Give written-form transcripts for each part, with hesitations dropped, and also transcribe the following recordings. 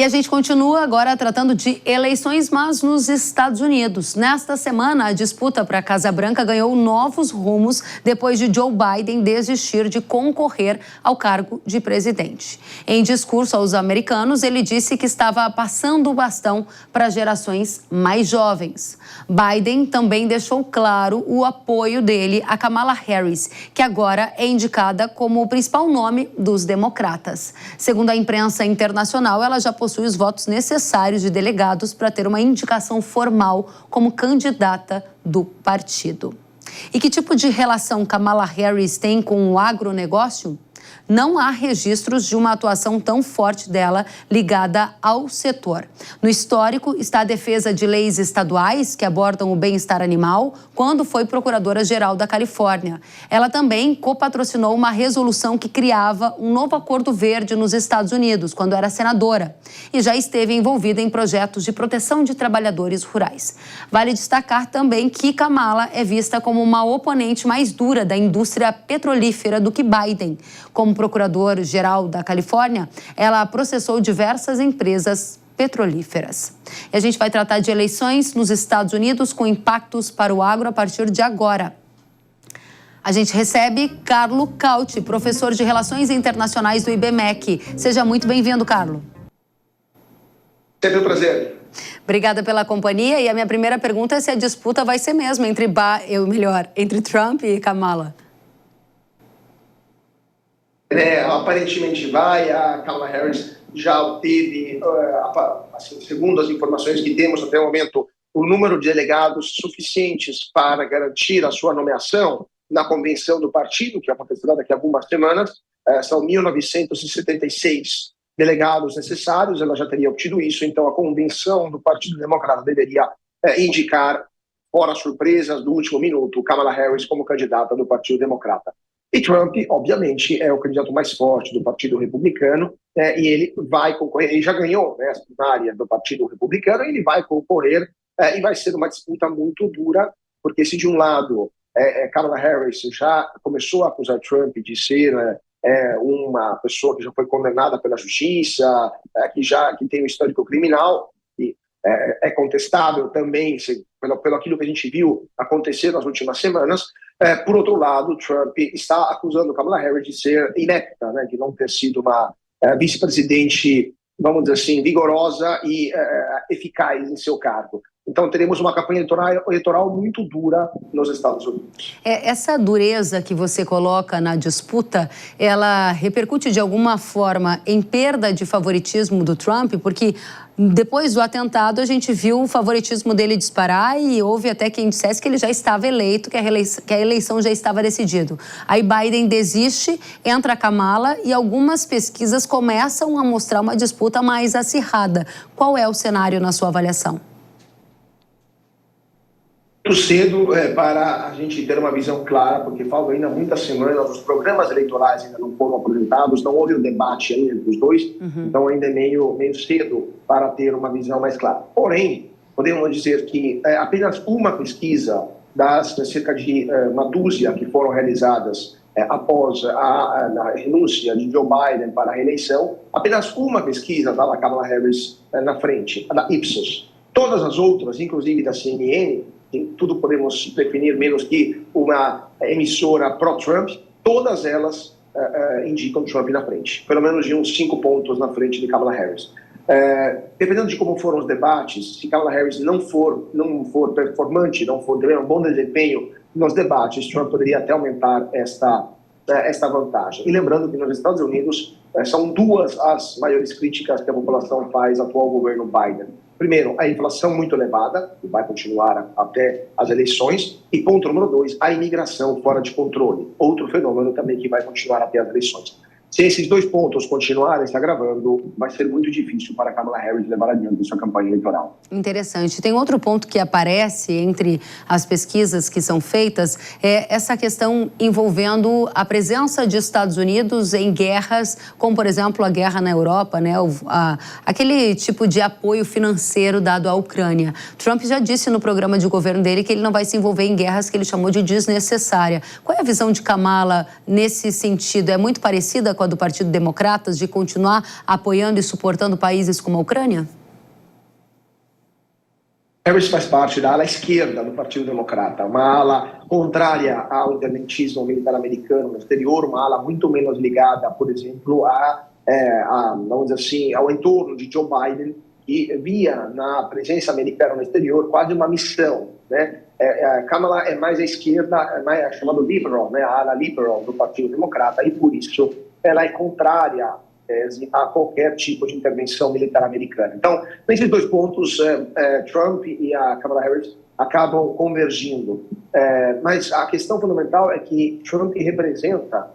E a gente continua agora tratando de eleições, mas nos Estados Unidos. Nesta semana, a disputa para a Casa Branca ganhou novos rumos depois de Joe Biden desistir de concorrer ao cargo de presidente. Em discurso aos americanos, ele disse que estava passando o bastão para gerações mais jovens. Biden também deixou claro o apoio dele a Kamala Harris, que agora é indicada como o principal nome dos democratas. Segundo a imprensa internacional, ela já possui os votos necessários de delegados para ter uma indicação formal como candidata do partido. E que tipo de relação Kamala Harris tem com o agronegócio? Não há registros de uma atuação tão forte dela ligada ao setor. No histórico está a defesa de leis estaduais que abordam o bem-estar animal quando foi procuradora-geral da Califórnia. Ela também copatrocinou uma resolução que criava um novo acordo verde nos Estados Unidos, quando era senadora, e já esteve envolvida em projetos de proteção de trabalhadores rurais. Vale destacar também que Kamala é vista como uma oponente mais dura da indústria petrolífera do que Biden. Como procurador-geral da Califórnia, ela processou diversas empresas petrolíferas. E a gente vai tratar de eleições nos Estados Unidos com impactos para o agro a partir de agora. A gente recebe Carlo Cauti, professor de Relações Internacionais do IBMEC. Seja muito bem-vindo, Carlo. Sempre um prazer. Obrigada pela companhia. E a minha primeira pergunta é se a disputa vai ser mesmo entre Trump e Kamala. Aparentemente vai, a Kamala Harris já obteve, assim, segundo as informações que temos até o momento, o número de delegados suficientes para garantir a sua nomeação na convenção do partido, que acontecerá daqui a algumas semanas. São 1.976 delegados necessários, ela já teria obtido isso, então a convenção do Partido Democrata deveria indicar, fora surpresas do último minuto, Kamala Harris como candidata do Partido Democrata. E Trump, obviamente, é o candidato mais forte do Partido Republicano, e ele vai concorrer, ele já ganhou, né, a primária do Partido Republicano, e ele vai concorrer, e vai ser uma disputa muito dura, porque se de um lado Kamala Harris já começou a acusar Trump de ser uma pessoa que já foi condenada pela justiça, que tem um histórico criminal, e é contestável também pelo aquilo que a gente viu acontecer nas últimas semanas. Por outro lado, Trump está acusando Kamala Harris de ser inepta, né, de não ter sido uma vice-presidente, vamos dizer assim, vigorosa e eficaz em seu cargo. Então, teremos uma campanha eleitoral muito dura nos Estados Unidos. Essa dureza que você coloca na disputa, ela repercute de alguma forma em perda de favoritismo do Trump? Porque depois do atentado, a gente viu o favoritismo dele disparar e houve até quem dissesse que ele já estava eleito, que a eleição já estava decidida. Aí Biden desiste, entra a Kamala e algumas pesquisas começam a mostrar uma disputa mais acirrada. Qual é o cenário na sua avaliação? Muito cedo para a gente ter uma visão clara, porque faltam ainda muitas semanas, os programas eleitorais ainda não foram apresentados, não houve um debate ainda entre os dois, então ainda é meio cedo para ter uma visão mais clara. Porém, podemos dizer que apenas uma pesquisa das cerca de uma dúzia que foram realizadas após a renúncia de Joe Biden para a reeleição, apenas uma pesquisa dava a Kamala Harris na frente, a da Ipsos. Todas as outras, inclusive da CNN, tudo podemos definir menos que uma emissora pró-Trump, todas elas indicam Trump na frente, pelo menos de uns 5 pontos na frente de Kamala Harris. Dependendo de como foram os debates, se Kamala Harris não for performante, não for ter um bom desempenho nos debates, Trump poderia até aumentar esta vantagem. E lembrando que nos Estados Unidos são duas as maiores críticas que a população faz ao atual governo Biden. Primeiro, a inflação muito elevada, que vai continuar até as eleições. E ponto número 2, a imigração fora de controle. Outro fenômeno também que vai continuar até as eleições. Se esses 2 pontos continuarem se agravando, vai ser muito difícil para Kamala Harris levar adiante sua campanha eleitoral. Interessante. Tem outro ponto que aparece entre as pesquisas que são feitas, é essa questão envolvendo a presença de Estados Unidos em guerras, como, por exemplo, a guerra na Europa, né? Aquele tipo de apoio financeiro dado à Ucrânia. Trump já disse no programa de governo dele que ele não vai se envolver em guerras que ele chamou de desnecessária. Qual é a visão de Kamala nesse sentido? É muito parecida com a do Partido Democratas de continuar apoiando e suportando países como a Ucrânia? Harris faz parte da ala esquerda do Partido Democrata, uma ala contrária ao interventismo militar americano no exterior, uma ala muito menos ligada, por exemplo, vamos dizer assim, ao entorno de Joe Biden, que via na presença americana no exterior quase uma missão, né? A Kamala é mais à esquerda, é chamado liberal, né? A ala liberal do Partido Democrata, e por isso ela é contrária a qualquer tipo de intervenção militar americana. Então, nesses dois pontos, Trump e a Kamala Harris acabam convergindo. Mas a questão fundamental é que Trump representa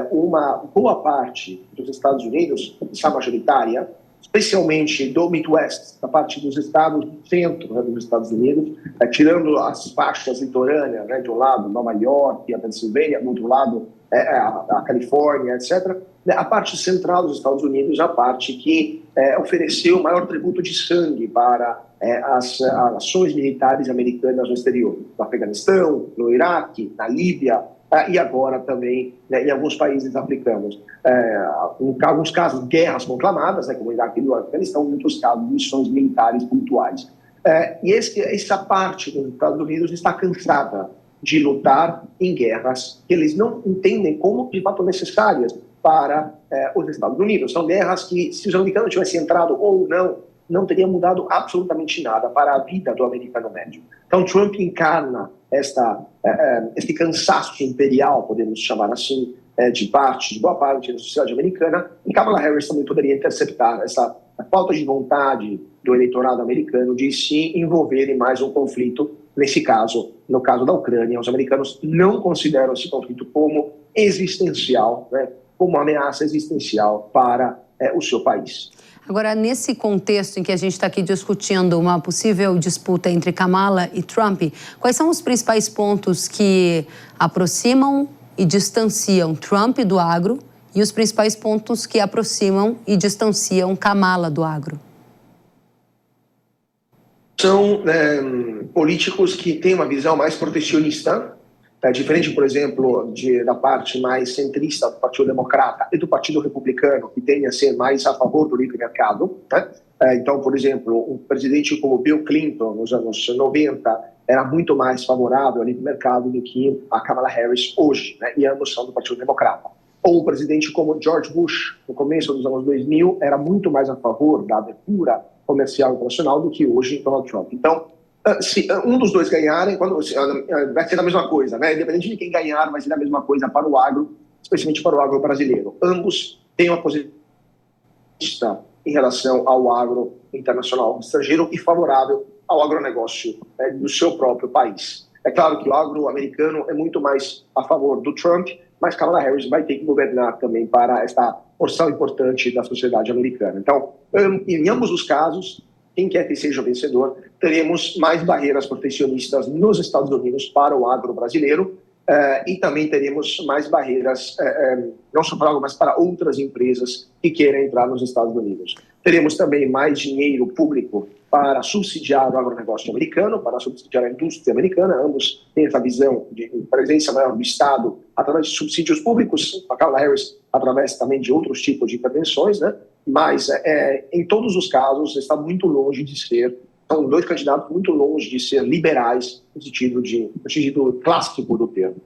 uma boa parte dos Estados Unidos, essa majoritária, especialmente do Midwest, da parte dos estados do centro, né, dos Estados Unidos, tirando as faixas litorâneas, né, de um lado Nova York e a Pensilvânia, do outro lado a Califórnia, etc. A parte central dos Estados Unidos, a parte que ofereceu o maior tributo de sangue para as ações militares americanas no exterior, no Afeganistão, no Iraque, na Líbia, e agora também, né, em alguns países africanos. Em alguns casos, guerras conclamadas, né, como o Iraque e o Afeganistão, em outros casos, missões militares pontuais. E essa parte dos Estados Unidos está cansada de lutar em guerras que eles não entendem como, de fato, necessárias para os Estados Unidos. São guerras que, se os americanos tivessem entrado ou não teria mudado absolutamente nada para a vida do americano médio. Então, Trump encarna este cansaço imperial, podemos chamar assim, de boa parte da sociedade americana, e Kamala Harris também poderia interceptar essa falta de vontade do eleitorado americano de se envolver em mais um conflito. Nesse caso, no caso da Ucrânia, os americanos não consideram esse conflito como existencial, né, como uma ameaça existencial para o seu país. Agora, nesse contexto em que a gente está aqui discutindo uma possível disputa entre Kamala e Trump, quais são os principais pontos que aproximam e distanciam Trump do agro e os principais pontos que aproximam e distanciam Kamala do agro? São políticos que têm uma visão mais protecionista, diferente, por exemplo, da parte mais centrista do Partido Democrata e do Partido Republicano, que tende a ser mais a favor do livre mercado. Né? Então, por exemplo, um presidente como Bill Clinton, nos anos 90, era muito mais favorável ao livre mercado do que a Kamala Harris hoje, né? E ambos são do Partido Democrata. Ou um presidente como George Bush, no começo dos anos 2000, era muito mais a favor da abertura comercial internacional do que hoje Donald Trump. Então, se um dos dois ganharem, vai ser a mesma coisa, né? Independente de quem ganhar, vai ser a mesma coisa para o agro, especialmente para o agro brasileiro. Ambos têm uma posição em relação ao agro internacional estrangeiro e favorável ao agronegócio do seu próprio país. É claro que o agro americano é muito mais a favor do Trump, mas Kamala Harris vai ter que governar também para esta porção importante da sociedade americana. Então, em ambos os casos, quem quer que seja o vencedor, teremos mais barreiras protecionistas nos Estados Unidos para o agro brasileiro e também teremos mais barreiras, não só para o agro, mas para outras empresas que queiram entrar nos Estados Unidos. Teremos também mais dinheiro público para subsidiar o agronegócio americano, para subsidiar a indústria americana. Ambos têm essa visão de presença maior do Estado através de subsídios públicos, a Kamala Harris através também de outros tipos de intervenções, né? Mas em todos os casos está muito longe de ser, são dois candidatos muito longe de ser liberais no sentido clássico do termo.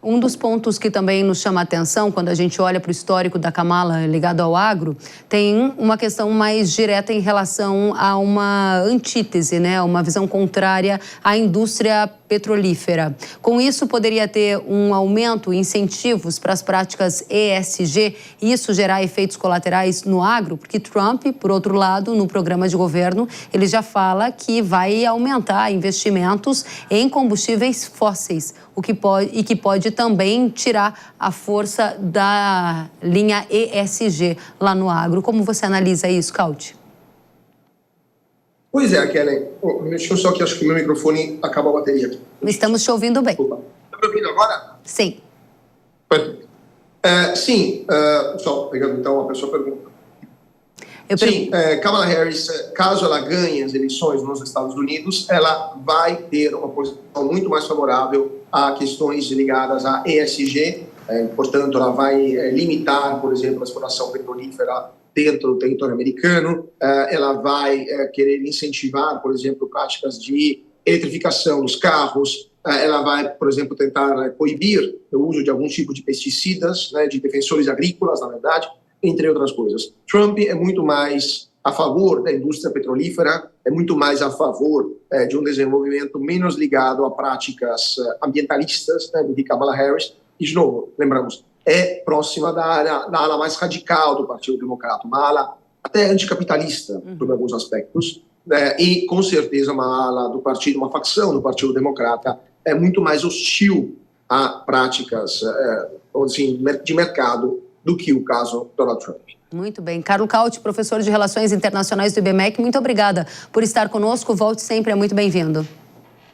Um dos pontos que também nos chama a atenção quando a gente olha para o histórico da Kamala ligado ao agro, tem uma questão mais direta em relação a uma antítese, né? Uma visão contrária à indústria petrolífera. Com isso, poderia ter um aumento, incentivos para as práticas ESG e isso gerar efeitos colaterais no agro, porque Trump, por outro lado, no programa de governo, ele já fala que vai aumentar investimentos em combustíveis fósseis, o que pode também tirar a força da linha ESG lá no agro. Como você analisa isso, Cauti? Pois é, Kelly. Um minutinho só que acho que meu microfone acabou a bateria aqui. Estamos te ouvindo bem. Está me ouvindo agora? Sim. Sim, só pegando então a pessoa pergunta. Kamala Harris, caso ela ganhe as eleições nos Estados Unidos, ela vai ter uma posição muito mais favorável a questões ligadas à ESG Portanto, ela vai limitar, por exemplo, a exploração petrolífera dentro do território americano, ela vai querer incentivar, por exemplo, práticas de eletrificação dos carros, ela vai, por exemplo, tentar coibir o uso de algum tipo de pesticidas, né, de defensores agrícolas, na verdade, entre outras coisas. Trump é muito mais a favor da indústria petrolífera, é muito mais a favor de um desenvolvimento menos ligado a práticas ambientalistas, né, do que Kamala Harris. E, de novo, lembramos, é próxima da ala mais radical do Partido Democrata, uma ala até anticapitalista, por alguns aspectos, e, com certeza, uma ala do partido, uma facção do Partido Democrata é muito mais hostil a práticas assim, de mercado do que o caso Donald Trump. Muito bem. Carlo Cauti, professor de Relações Internacionais do IBMEC, muito obrigada por estar conosco. Volte sempre, é muito bem-vindo.